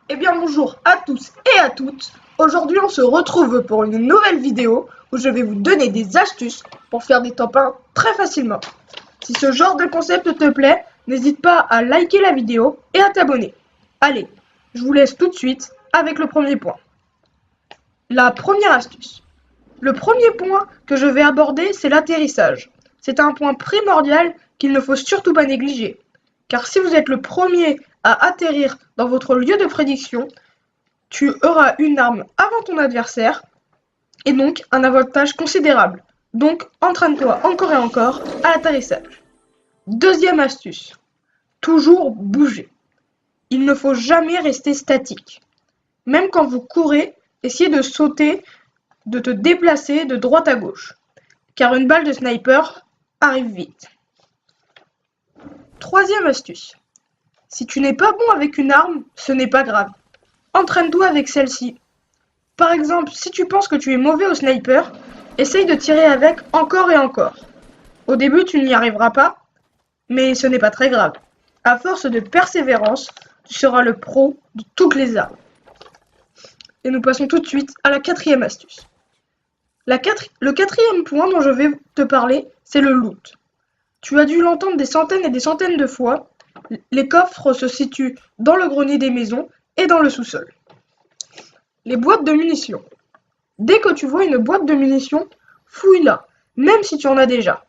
Eh bien bonjour à tous et à toutes. Aujourd'hui on se retrouve pour une nouvelle vidéo où je vais vous donner des astuces pour faire des top 1 très facilement. Si ce genre de concept te plaît, n'hésite pas à liker la vidéo et à t'abonner. Allez, je vous laisse tout de suite avec le premier point. La première astuce. Le premier point que je vais aborder, c'est l'atterrissage. C'est un point primordial qu'il ne faut surtout pas négliger. Car si vous êtes le premier à atterrir dans votre lieu de prédiction, tu auras une arme avant ton adversaire et donc un avantage considérable. Donc entraîne-toi encore et encore à l'atterrissage. Deuxième astuce, toujours bouger. Il ne faut jamais rester statique. Même quand vous courez, essayez de sauter, de te déplacer de droite à gauche, car une balle de sniper arrive vite. Troisième astuce, si tu n'es pas bon avec une arme, ce n'est pas grave. Entraîne-toi avec celle-ci. Par exemple, si tu penses que tu es mauvais au sniper, essaye de tirer avec encore et encore. Au début, tu n'y arriveras pas, mais ce n'est pas très grave. À force de persévérance, tu seras le pro de toutes les armes. Et nous passons tout de suite à la quatrième astuce. Le quatrième point dont je vais te parler, c'est le loot. Tu as dû l'entendre des centaines et des centaines de fois. Les coffres se situent dans le grenier des maisons et dans le sous-sol. Les boîtes de munitions. Dès que tu vois une boîte de munitions, fouille-la, même si tu en as déjà.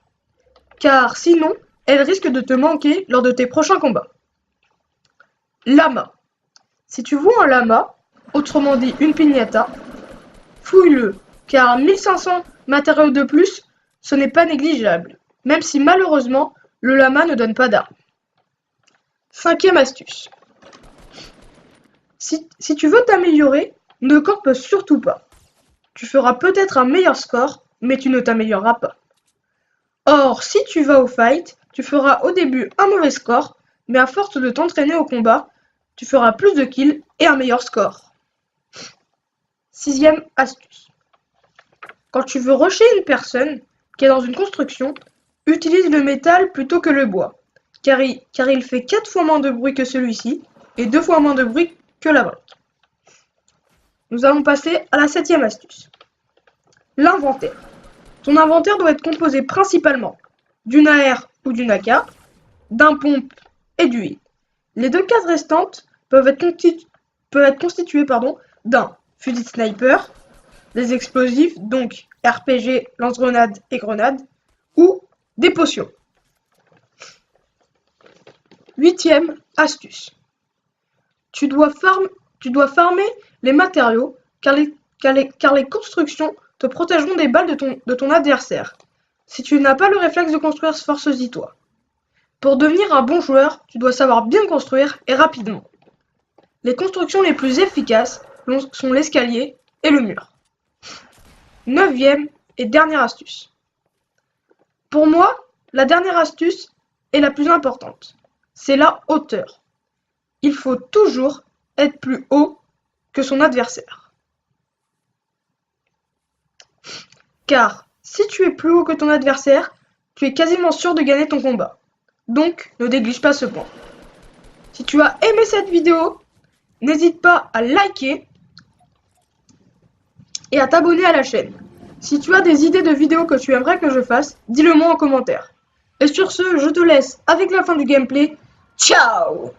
Car sinon, elle risque de te manquer lors de tes prochains combats. Lama. Si tu vois un lama, autrement dit une piñata, fouille-le, car 1500 matériaux de plus, ce n'est pas négligeable, même si malheureusement, le lama ne donne pas d'armes. Cinquième astuce. Si tu veux t'améliorer, ne campe surtout pas. Tu feras peut-être un meilleur score, mais tu ne t'amélioreras pas. Or, si tu vas au fight, tu feras au début un mauvais score, mais à force de t'entraîner au combat, tu feras plus de kills et un meilleur score. Sixième astuce. Quand tu veux rusher une personne qui est dans une construction, utilise le métal plutôt que le bois, car il fait 4 fois moins de bruit que celui-ci et 2 fois moins de bruit que la brique. Nous allons passer à la septième astuce. L'inventaire. Ton inventaire doit être composé principalement d'une AR ou d'une AK, d'un pompe et du hit. Les deux cases restantes peuvent être constituées d'un fusil de sniper, des explosifs, donc RPG, lance-grenades et grenades, ou des potions. Huitième astuce. Tu dois farmer les matériaux car les constructions te protégeront des balles de ton adversaire. Si tu n'as pas le réflexe de construire, force-y toi. Pour devenir un bon joueur, tu dois savoir bien construire et rapidement. Les constructions les plus efficaces sont l'escalier et le mur. Neuvième et dernière astuce. Pour moi, la dernière astuce est la plus importante. C'est la hauteur. Il faut toujours être plus haut que son adversaire. Car si tu es plus haut que ton adversaire, tu es quasiment sûr de gagner ton combat. Donc, ne néglige pas ce point. Si tu as aimé cette vidéo, n'hésite pas à liker et à t'abonner à la chaîne. Si tu as des idées de vidéos que tu aimerais que je fasse, dis-le moi en commentaire. Et sur ce, je te laisse avec la fin du gameplay. Ciao!